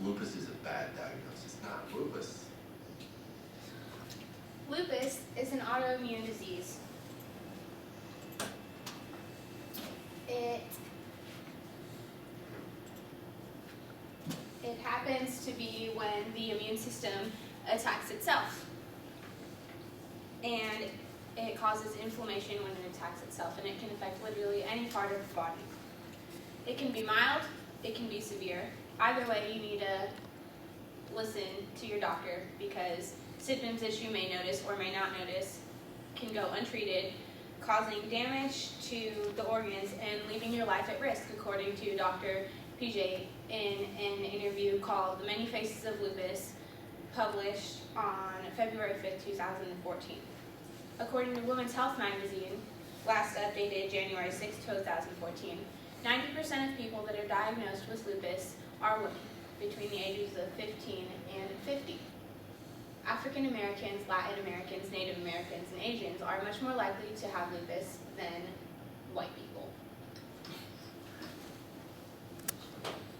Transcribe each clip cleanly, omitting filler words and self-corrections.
lupus is a bad diagnosis, not lupus. Lupus is an autoimmune disease. It happens to be when the immune system attacks itself. And it causes inflammation when it attacks itself, and it can affect literally any part of the body. It can be mild, it can be severe. Either way, you need to listen to your doctor, because symptoms that you may notice or may not notice can go untreated, causing damage to the organs and leaving your life at risk, according to Dr. PJ in an interview called The Many Faces of Lupus, published on February 5th, 2014. According to Women's Health magazine, last updated January 6, 2014, 90% of people that are diagnosed with lupus are women between the ages of 15 and 50. African Americans, Latin Americans, Native Americans, and Asians are much more likely to have lupus than white people.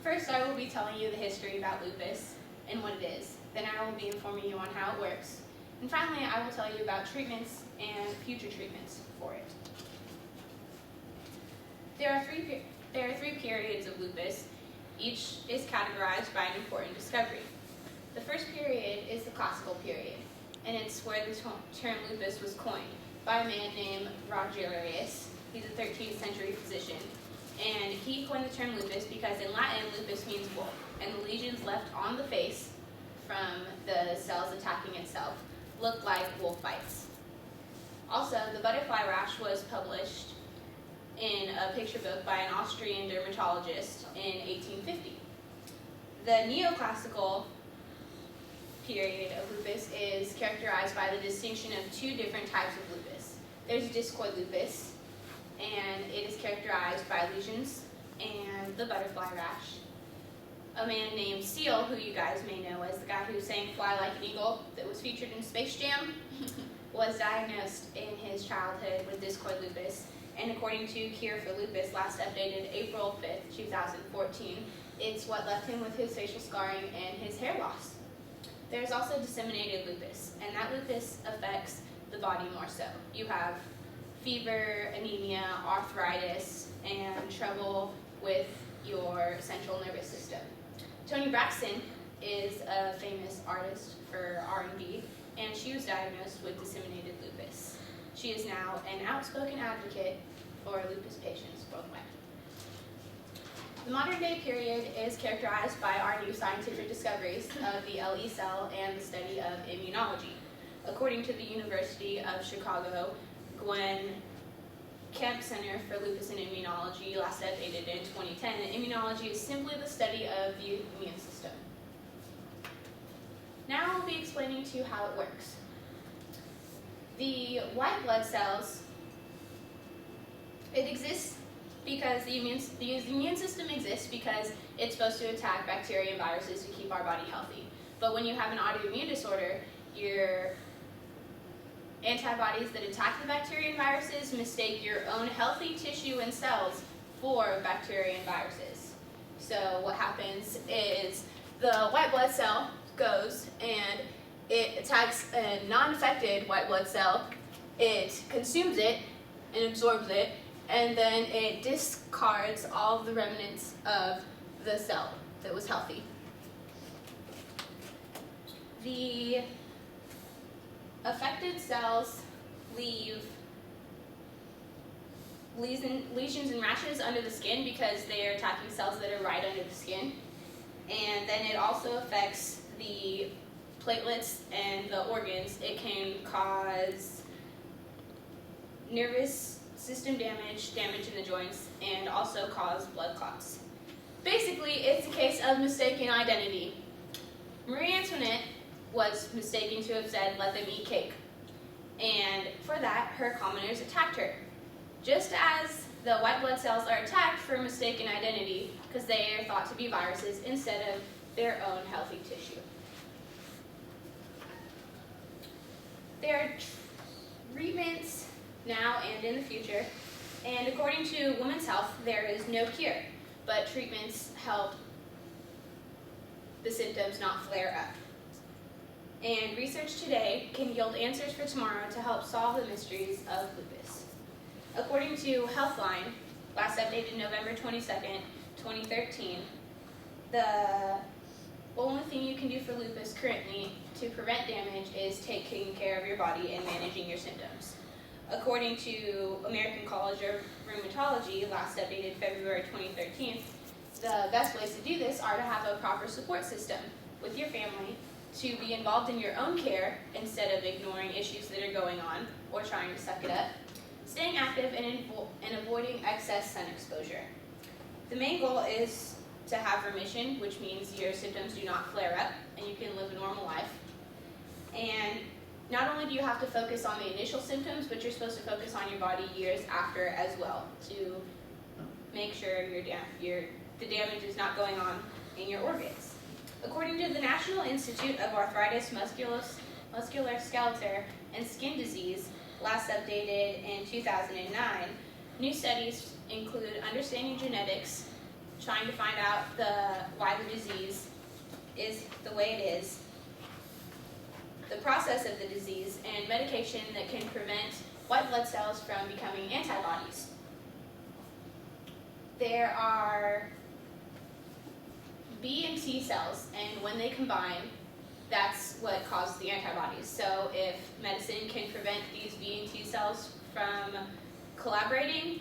First, I will be telling you the history about lupus and what it is. Then I will be informing you on how it works. And finally, I will tell you about treatments and future treatments for it. There are three periods of lupus. Each is categorized by an important discovery. The first period is the classical period, and it's where the term lupus was coined by a man named Rogerius. He's a 13th century physician, and he coined the term lupus because in Latin, lupus means wolf, and the lesions left on the face from the cells attacking itself looked like wolf bites. Also, the butterfly rash was published in a picture book by an Austrian dermatologist in 1850. The neoclassical period of lupus is characterized by the distinction of two different types of lupus. There's Discoid Lupus, and it is characterized by lesions and the butterfly rash. A man named Seal, who you guys may know as the guy who sang Fly Like an Eagle that was featured in Space Jam, was diagnosed in his childhood with Discoid Lupus, and according to Cure for Lupus, last updated April 5th, 2014, it's what left him with his facial scarring and his hair loss. There's also Disseminated Lupus, and that lupus affects the body more so. You have fever, anemia, arthritis, and trouble with your central nervous system. Toni Braxton is a famous artist for R&B, and she was diagnosed with disseminated lupus. She is now an outspoken advocate for lupus patients worldwide. The modern day period is characterized by our new scientific discoveries of the LE cell and the study of immunology. According to the University of Chicago, Gwen Kemp Center for Lupus and Immunology, last updated in 2010, immunology is simply the study of the immune system. Now I'll be explaining to you how it works. The white blood cells, it exists because the immune system exists because it's supposed to attack bacteria and viruses to keep our body healthy. But when you have an autoimmune disorder, your antibodies that attack the bacteria and viruses mistake your own healthy tissue and cells for bacteria and viruses. So what happens is the white blood cell goes and it attacks a non-infected white blood cell, it consumes it and absorbs it, and then it discards all of the remnants of the cell that was healthy. The affected cells leave lesions and rashes under the skin because they are attacking cells that are right under the skin. And then it also affects the platelets and the organs. It can cause nervous system damage in the joints, and also cause blood clots. Basically, it's a case of mistaken identity. Marie Antoinette was mistaken to have said, "Let them eat cake." And for that, her commoners attacked her. Just as the white blood cells are attacked for mistaken identity because they are thought to be viruses instead of their own healthy tissue. There are treatments now and in the future, and according to Women's Health, there is no cure, but treatments help the symptoms not flare up. And research today can yield answers for tomorrow to help solve the mysteries of lupus. According to Healthline, last updated November 22nd, 2013, the only thing you can do for lupus currently to prevent damage is taking care of your body and managing your symptoms. According to American College of Rheumatology, last updated February 2013, the best ways to do this are to have a proper support system with your family, to be involved in your own care instead of ignoring issues that are going on or trying to suck it up, staying active and avoiding excess sun exposure. The main goal is to have remission, which means your symptoms do not flare up and you can live a normal life. And not only do you have to focus on the initial symptoms, but you're supposed to focus on your body years after as well to make sure the damage is not going on in your organs. According to the National Institute of Arthritis, Musculoskeletal, and Skin Disease, last updated in 2009, new studies include understanding genetics, trying to find out why the disease is the way it is, the process of the disease, and medication that can prevent white blood cells from becoming antibodies. There are B and T cells, and when they combine, that's what causes the antibodies. So if medicine can prevent these B and T cells from collaborating,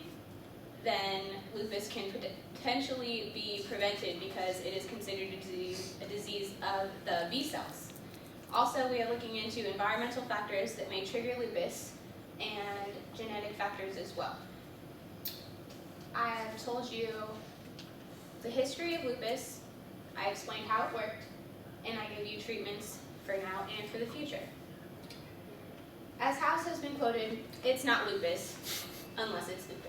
then lupus can potentially be prevented because it is considered a disease of the B cells. Also, we are looking into environmental factors that may trigger lupus and genetic factors as well. I have told you the history of lupus, I explained how it worked, and I give you treatments for now and for the future. As House has been quoted, it's not lupus unless it's lupus.